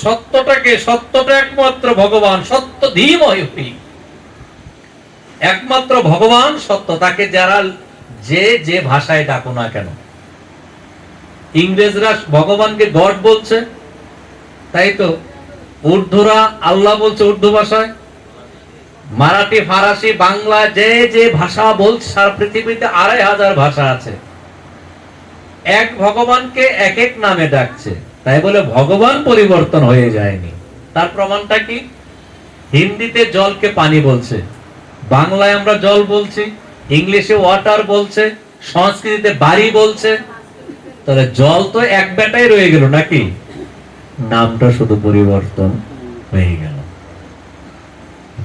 সত্যটা একমাত্র ভগবান, সত্য ধীমহি, একমাত্র ভগবান সত্য। তাকে যারা যে ভাষায় ডাকো না কেন, ইংরেজরা ভগবানকে গড বলছে, তাই তো। উর্দুরা আল্লাহ বলছে উর্দু ভাষায়, মারাঠি, ফারাসি, বাংলা, যে ভাষা বলছে, সারা পৃথিবীতে ২৫০০ ভাষা আছে, এক ভগবানকে এক এক নামে ডাকছে। তাই বলে ভগবান পরিবর্তন হয়ে যায়নি। তার প্রমাণটা কি? হিন্দিতে জলকে পানি বলছে, বাংলায় আমরা জল বলছি, ইংলিশে ওয়াটার বলছে, সংস্কৃতিতে বাড়ি বলছে। তাহলে জল তো এক বেটাই রয়ে গেল নাকি? নামটা শুধু পরিবর্তন হয়ে গেল।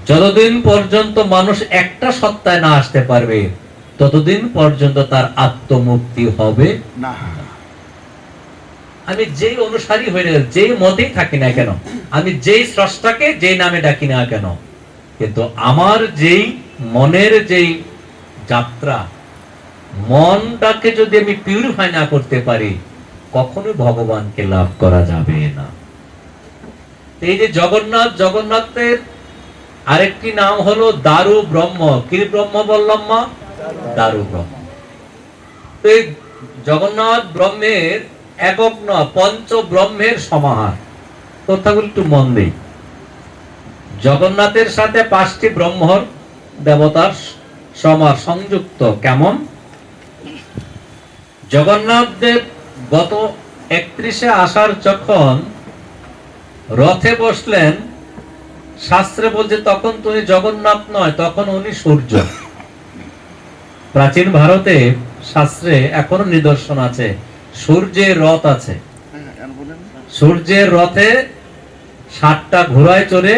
যতদিন পর্যন্ত মানুষ একটা সত্তায় না আসতে পারবে, ততদিন পর্যন্ত তার আত্মমুক্তি হবে না। আমি যেই অনুসারী হয়ে গেল, যেই মতেই থাকি না কেন, আমি যেই স্রষ্টাকে যেই নামে ডাকি না কেন, কিন্তু আমার যেই মনের যেই যাত্রা, মনটাকে যদি আমি পিউরিফাই না করতে পারি, কখনোই ভগবানকে লাভ করা যাবে না। এই যে জগন্নাথের আরেকটি নাম হলো দারু ব্রহ্ম। কি ব্রহ্ম বললাম মা? দারু ব্রহ্ম। এই জগন্নাথ ব্রহ্মের একক নয়, পঞ্চ ব্রহ্মের সমাহার। কথাগুলো একটু মন দেই। জগন্নাথের সাথে ৫টি ব্রহ্মর দেবতার সমাহার সংযুক্ত। কেমন? জগন্নাথ দেব গত ৩১শে আষাঢ় যখন রথে বসলেন, শাস্ত্রে বলছে তখন তুমি জগন্নাথ নয়, তখন উনি সূর্য। প্রাচীন ভারতে শাস্ত্রে এখনো নিদর্শন আছে, সূর্যের রথ আছে। সূর্যের রথে ৭টা ঘোড়ায় চড়ে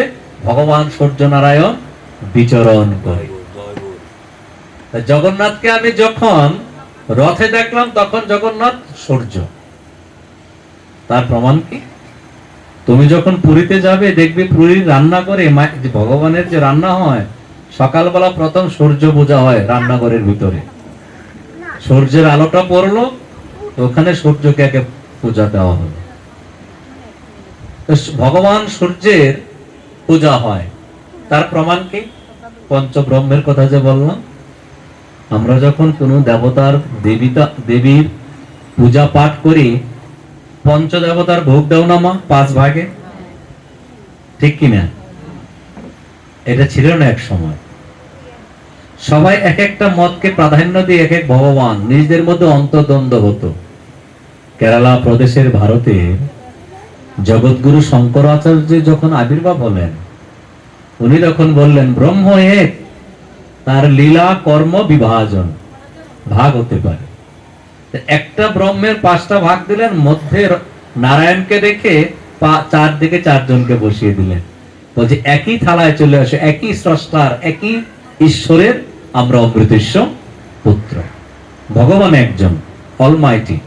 ভগবান সূর্যনারায়ণ বিচরণ করে। জগন্নাথকে আমি যখন রথে দেখলাম, তখন জগন্নাথ সূর্য। তার প্রমাণ কি? তুমি যখন পুরীতে যাবে, দেখবে পুরীর রান্না করে ভগবানের যে রান্না হয়, সকালবেলা প্রথম সূর্য পূজা হয় রান্নাঘরের ভিতরে। সূর্যের আলোটা পড়লো, ওখানে সূর্যকে একে পূজা দেওয়া হলো। ভগবান সূর্যের পূজা হয়। তার প্রমাণ কি? পঞ্চব্রহ্মের কথা যে বললাম, আমরা যখন কোন দেবতার দেবীর পূজা পাঠ করি, পঞ্চদেবতার ভোগ দেও না মা ৫ ভাগে, ঠিক কিনা? এটা ছিল না এক সময়। সবাই এক একটা মতকে প্রাধান্য দিয়ে এক এক ভগবান, নিজেদের মধ্যে অন্তর্দ্বন্দ্ব হতো। কেরালা প্রদেশের ভারতে জগৎগুরু শঙ্করাচার্য যখন আবির্ভাব হলেন, উনি তখন বললেন ব্রহ্ম এক, তার লীলা কর্ম বিভাজন, ভাগ হতে পারে। একটা ব্রহ্মের ৫টা ভাগ দিলেন, মধ্যে নারায়ণকে রেখে চারদিকে ৪ জনকে বসিয়ে দিলেন। বলছে একই থালায় চলে আসে, একই স্রষ্টার, একই ঈশ্বরের আমরা অমৃতেশ্ব পুত্র। ভগবান একজন, অলমাইটি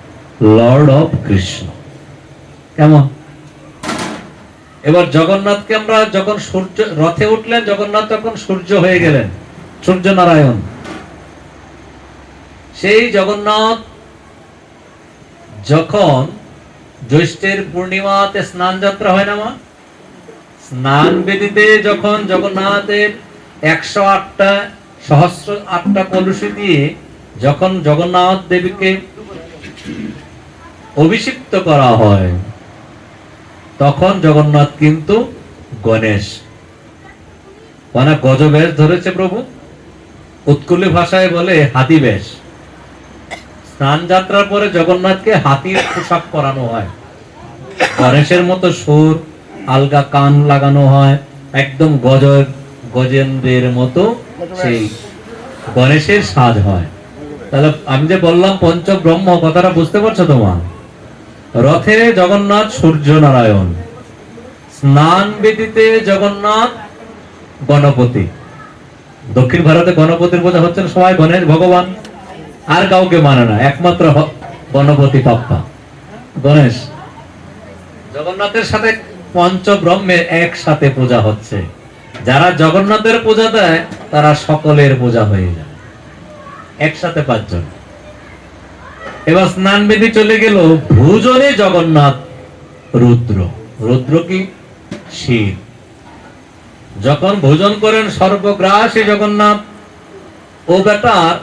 লর্ড অফ কৃষ্ণ। কেমন? এবার জগন্নাথকে আমরা যখন সূর্য রথে উঠলেন, জগন্নাথ তখন সূর্য হয়ে গেলেন, সূর্য নারায়ণ। সেই জগন্নাথ যখন জ্যৈষ্ঠের পূর্ণিমাতে স্নান যাত্রা হয় না মা, স্নান বেদিতে যখন জগন্নাথের ১০৮টা সহস্র ৮টা কলসি দিয়ে যখন জগন্নাথ দেবীকে অভিষিক্ত করা হয়, তখন জগন্নাথ কিন্তু গণেশ, মানে গজবেশ ধরেছে প্রভু। উৎকুলি ভাষায় বলে হাতি বেশ। স্নান যাত্রার পরে জগন্নাথকে হাতির পোশাক পরানো হয়, গণেশের মতো সুর, আলগা কান লাগানো হয়, একদম গজেন্দ্রের মতো সেই গণেশের সাজ হয়। তাহলে আমি যে বললাম পঞ্চব্রহ্ম, কথাটা বুঝতে পারছো তোমার? রথে জগন্নাথ সূর্য নারায়ণ, স্নান বেদিতে জগন্নাথ গণপতি। দক্ষিণ ভারতে গণপতির পূজা হচ্ছে, সবাই গণেশ ভগবান, আর কাউকে মানে না, একমাত্র গণপতি পাপ্পা গণেশ। জগন্নাথের সাথে পঞ্চব্রহ্মের একসাথে পূজা হচ্ছে। যারা জগন্নাথের পূজা দেয়, তারা সকলের পূজা হয়ে যায়, একসাথে ৫ জন। এবার স্নান বেদি চলে গেল, ভুজনে জগন্নাথ রুদ্র। রুদ্র কি? শিব। যখন ভোজন করেন সর্বগ্রাসী জগন্নাথ, ও বেটার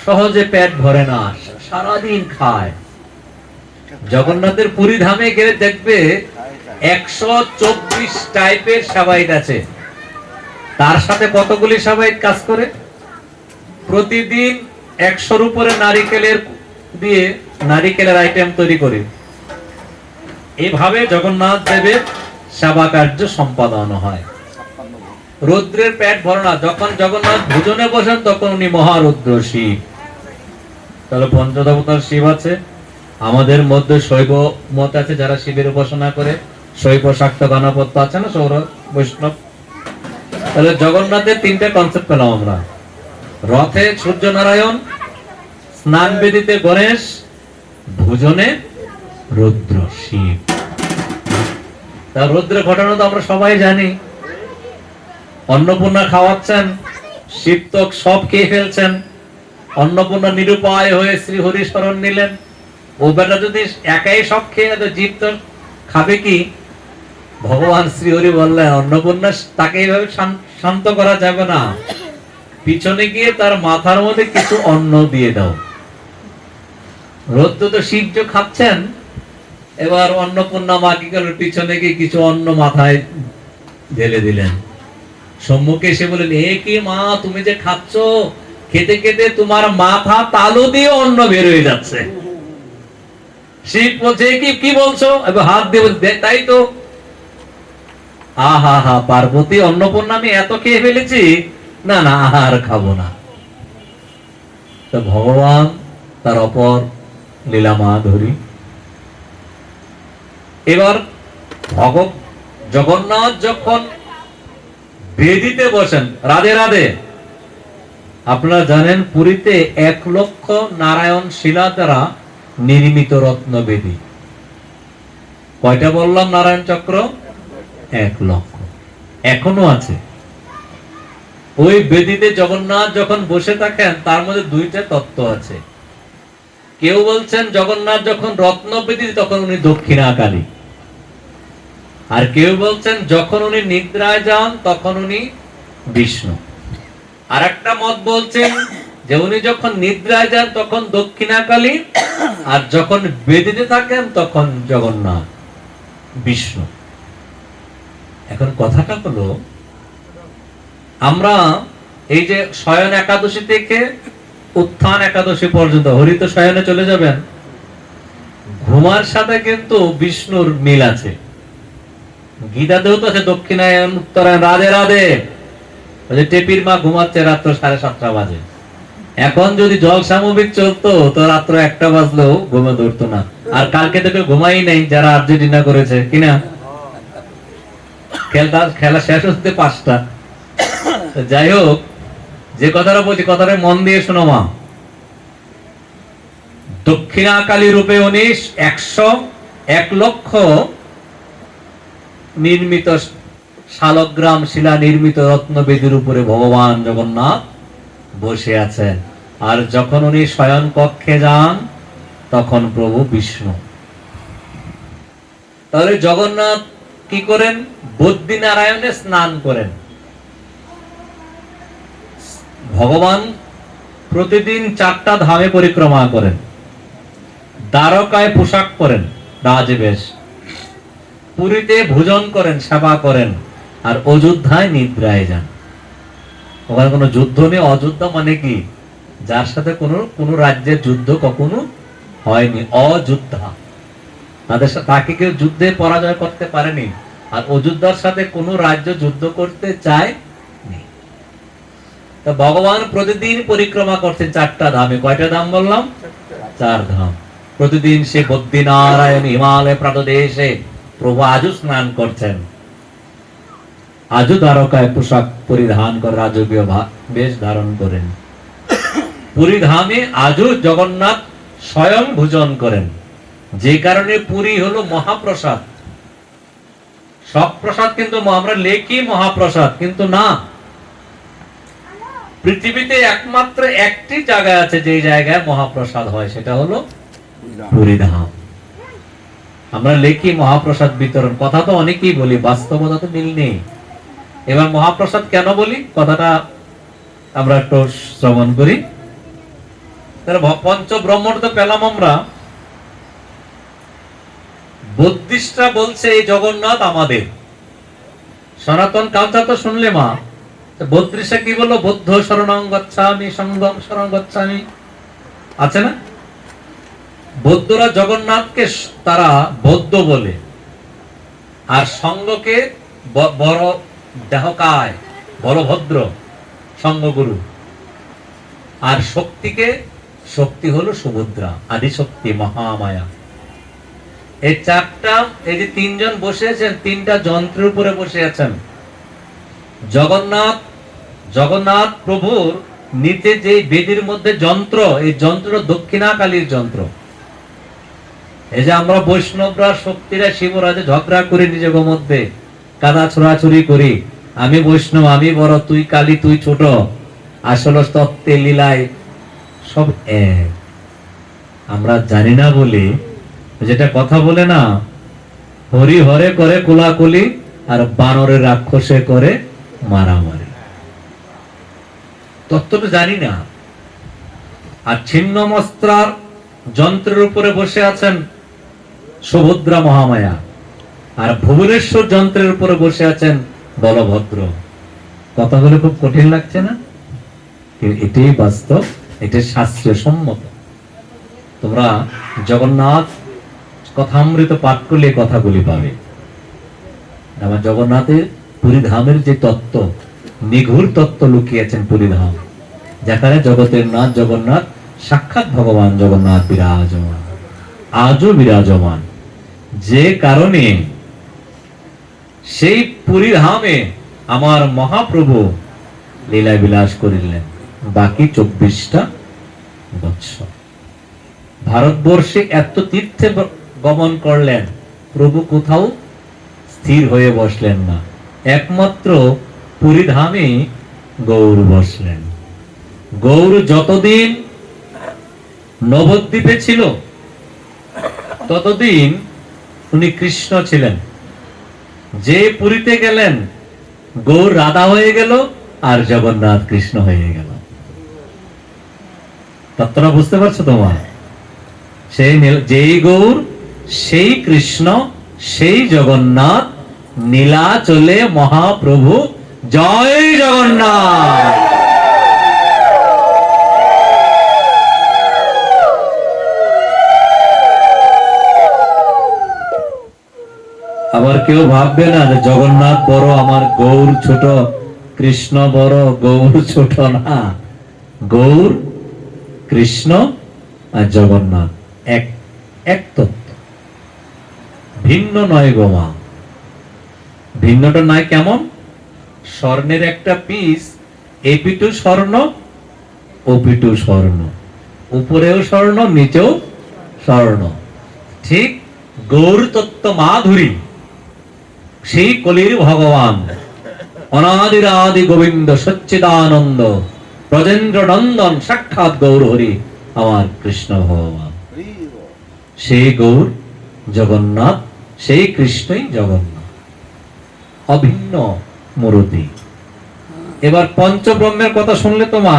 সহজে পেট ভরে না, সারাদিন খায়। জগন্নাথের পুরী ধামে গেলে দেখবে 124 টাইপের সেবায়েত আছে। তার সাথে কতগুলি সেবায়েত কাজ করে? প্রতিদিন 100-র উপরে নারিকেলের আইটেম তৈরি করে এভাবে জগন্নাথ দেবের সেবা কার্য সম্পাদন হয়। রুদ্রের পেট ভরে না, যখন জগন্নাথ ভোজনে বসেন তখন উনি মহারুদ্র শিব। তাহলে পঞ্চদেবতার শিব আছে। আমাদের মধ্যে শৈব মত আছে, যারা শিবের উপাসনা করে, শৈব শাক্ত গণপত্য আছে না, সৌর বৈষ্ণব। তাহলে জগন্নাথের 3টে কনসেপ্ট পেলাম আমরা। রথে সূর্যনারায়ণ, স্নান বেদিতে গণেশ, ভোজনে রুদ্র শিব। তা রুদ্রের ঘটনা তো আমরা সবাই জানি। অন্নপূর্ণা খাওয়াচ্ছেন, শিব তো সব খেয়ে ফেলছেন। অন্নপূর্ণা নিরুপায় হয়ে শ্রী হরি শরণ নিলেন। ও বেটা যদি একাই সব খেয়ে, তো জীব তো খাবে কি? ভগবান শ্রী হরি বললেন, অন্নপূর্ণা তাকে এইভাবে শান্ত করা যাবে না, পিছনে গিয়ে তার মাথার মধ্যে কিছু অন্ন দিয়ে দাও। রুদ্র তো শিব খাচ্ছেন, এবার অন্নপূর্ণা মা কি করলেন, পিছনে গিয়ে কিছু অন্ন মাথায় ঢেলে দিলেন। সম্মুখে এসে বলেন, এ কি মা, তুমি যে খাচ্ছ, খেতে খেতে তোমার মাথা তালু দিয়ে অন্ন বের হয়ে যাচ্ছে। শিব বলছে, কি বলছো? এবার হাত দিয়ে বলছে, তাই তো। আহা হা, পার্বতী, অন্নপূর্ণা আমি এত খেয়ে ফেলেছি, না না আর খাবো না। তো ভগবান তার অপর লীলা মাধুরী। এবার জগন্নাথ যখন বেদিতে বসেন, রাধে রাধে, আপনারা জানেন পুরীতে 1 লক্ষ নারায়ণ শিলা দ্বারা নির্মিত রত্ন বেদি। কয়টা বললাম? নারায়ণ চক্র 1 লক্ষ এখনো আছে। ওই বেদিতে জগন্নাথ যখন বসে থাকেন, তার মধ্যে 2টা তত্ত্ব আছে। কেউ বলছেন জগন্নাথ যখন রত্ন বেদি, তখন উনি দক্ষিণাকালী। আর কেউ বলছেন যখন উনি নিদ্রায় যান, তখন উনি বিষ্ণু। আর একটা মত বলছেন যে উনি যখন নিদ্রায় যান তখন দক্ষিণাকালী, আর যখন বেদিতে থাকেন তখন জগন্নাথ, বিষ্ণু। এখন কথাটা হলো, আমরা এই যে শয়ন একাদশী থেকে উত্থান একাদশী পর্যন্ত হরিত শয়নে চলে যাবেন, ঘুমার সাথে কিন্তু বিষ্ণুর মিল আছে। গীতাতেও তো আছে দক্ষিণায়ন উত্তরায়ণ, রাধে রাধে। টেপির মা ঘুমাচ্ছে রাত্র 7:30 বাজে। এখন যদি জল সাময়িক চলতো, তো রাত্র 1টা বাজলেও ঘুমে ধরতো না। আর কালকে থেকে ঘুমাই নেই যারা আর্জেন্টিনা করেছে কিনা, খেলা শেষ হতে 5টা। যাই হোক, যে কথাটা বলছি, কথাটা মন দিয়ে শোনো মা। দক্ষিণাকালী রূপে উনি 101 লক্ষ নির্মিত শালগ্রাম শিলা নির্মিত রত্নবেদীর উপরে ভগবান জগন্নাথ বসে আছেন। আর যখন উনি শয়ন কক্ষে যান, তখন প্রভু বিষ্ণু। তাহলে জগন্নাথ কি করেন? বদ্রীনারায়ণে স্নান করেন। ভগবান প্রতিদিন 4টা ধামে পরিক্রমা করেন, দ্বারকায় পোশাক পরেন, রাজবেশ, পুরীতে ভোজন করেন, সেবা করেন, আর অযোধ্যায় নিদ্রায় যান। ওখানে কোনো যুদ্ধ নেই। অযোধ্যা মানে কি? যার সাথে কোনো রাজ্যের যুদ্ধ কখনো হয়নি, অযোদ্ধা। তাকে কেউ যুদ্ধে পরাজয় করতে পারেনি। আর অযোধ্যার সাথে কোনো রাজ্য যুদ্ধ করতে চায়নি। তো ভগবান প্রতিদিন পরিক্রমা করছেন 4টা ধামে। কয়টা ধাম বললাম? 4 ধাম। প্রতিদিন সে বদ্রীনারায়ণ হিমালয় প্রান্তদেশে প্রভু আজও স্নান করছেন, আজও দ্বারকায় পোশাক পরিধান করে রাজকীয় বেশ ধারণ করেন। পুরী ধামে আজও জগন্নাথ স্বয়ং ভোজন করেন। যে কারণে পুরী হলো মহাপ্রসাদ। সব প্রসাদ কিন্তু আমরা লেখি মহাপ্রসাদ, কিন্তু না। পৃথিবীতে একমাত্র একটি জায়গা আছে যে জায়গায় মহাপ্রসাদ হয়, সেটা হলো পুরী ধাম। আমরা লিখি মহাপ্রসাদ বিতরণ, কথা তো অনেকেই বলি, বাস্তবতা তো মিল নেই। এবার মহাপ্রসাদ কেন বলি কথাটা আমরা একটু শ্রবণ করি। পঞ্চব্রহ্মণ তো পেলাম আমরা। বুদ্ধিস্টরা বলছে এই জগন্নাথ আমাদের। সনাতন কালচার তো শুনলে মা, বুদ্ধিস্টরা কি বললো? বুদ্ধ শরণং গচ্ছামি, সঙ্গম শরণং গচ্ছামি, আছে না? বৌদ্ধরা জগন্নাথকে তারা বৌদ্ধ বলে, আর সঙ্গকে বড় দেহকায়, বলভদ্র সঙ্গগুরু, আর শক্তিকে, শক্তি হলো সুভদ্রা, আদিশক্তি, মহামায়া। এই চারটা, এই যে তিনজন বসে আছেন, তিনটা যন্ত্রের উপরে বসে আছেন। জগন্নাথ, জগন্নাথ প্রভুর নিচে যে বেদির মধ্যে যন্ত্র, এই যন্ত্র দক্ষিণাকালীর যন্ত্র। এই যে আমরা বৈষ্ণবরা, শক্তিরা, শিবরাজে ঝগড়া করি নিজেদের মধ্যে, কাদা ছোড়াছুরি করি, আমি বৈষ্ণব, আমি বড়, তুই কালী, তুই ছোট, আসলে তত্ত্বে লীলায় সব এক। আমরা জানি না বলে, যেটা কথা বলে না, হরি হরে করে কোলাকুলি, আর বানরের রাক্ষসে করে মারামারি। তত্ত্বটা জানি না। আর ছিন্নমস্ত্রার যন্ত্রের উপরে বসে আছেন সুভদ্রা মহামায়া, আর ভুবনেশ্বর যন্ত্রের উপরে বসে আছেন বলভদ্র। কথাগুলো খুব কঠিন লাগছে না? এটাই বাস্তব, এটা শাস্ত্রীয় সম্মত। তোমরা জগন্নাথ কথামৃত পাঠ করলে কথাগুলি পাবে। আমার জগন্নাথের পুরীধামের যে তত্ত্ব, নিঘুর তত্ত্ব লুকিয়েছেন পুরীধাম, যেখানে জগতের নাথ জগন্নাথ, সাক্ষাৎ ভগবান জগন্নাথ বিরাজমান, আজও বিরাজমান। যে কারণে সেই পুরীধামে আমার মহাপ্রভু লীলা বিলাস করিলেন বাকি 24টা বৎসর। ভারতবর্ষে এত তীর্থে গমন করলেন, প্রভু কোথাও স্থির হয়ে বসলেন না, একমাত্র পুরীধামে গৌর বসলেন। গৌর যতদিন নবদ্বীপে ছিল, ততদিন উনি কৃষ্ণ ছিলেন। যে পুরীতে গেলেন, গৌর রাধা হয়ে গেল, আর জগন্নাথ কৃষ্ণ হয়ে গেল। তত্ত্বটা বুঝতে পারছো তোমার? সেই যেই গৌর, সেই কৃষ্ণ, সেই জগন্নাথ, নীলাচলে মহাপ্রভু, জয় জগন্নাথ। আবার কেউ ভাববে না যে জগন্নাথ বড়, আমার গৌর ছোট, কৃষ্ণ বড়, গৌর ছোট না। গৌর, কৃষ্ণ আর জগন্নাথ এক, এক তত্ত্ব, ভিন্ন নয় গো মা। ভিন্নটা নয় কেমন? স্বর্ণের একটা পিস, এপিটু স্বর্ণ, ওপিটু স্বর্ণ, উপরেও স্বর্ণ, নিচেও স্বর্ণ। ঠিক গৌর তত্ত্ব মাধুরী, সেই কলির ভগবান, অনাদিরাদি গোবিন্দ, সচ্চিদানন্দ, ব্রজেন্দ্র নন্দন, সাক্ষাৎ গৌর হরি, আমার কৃষ্ণ ভগবান। সেই গৌর জগন্নাথ, সেই কৃষ্ণই জগন্নাথ, অভিন্ন মূর্তি। এবার পঞ্চব্রহ্মের কথা শুনলে তো মা,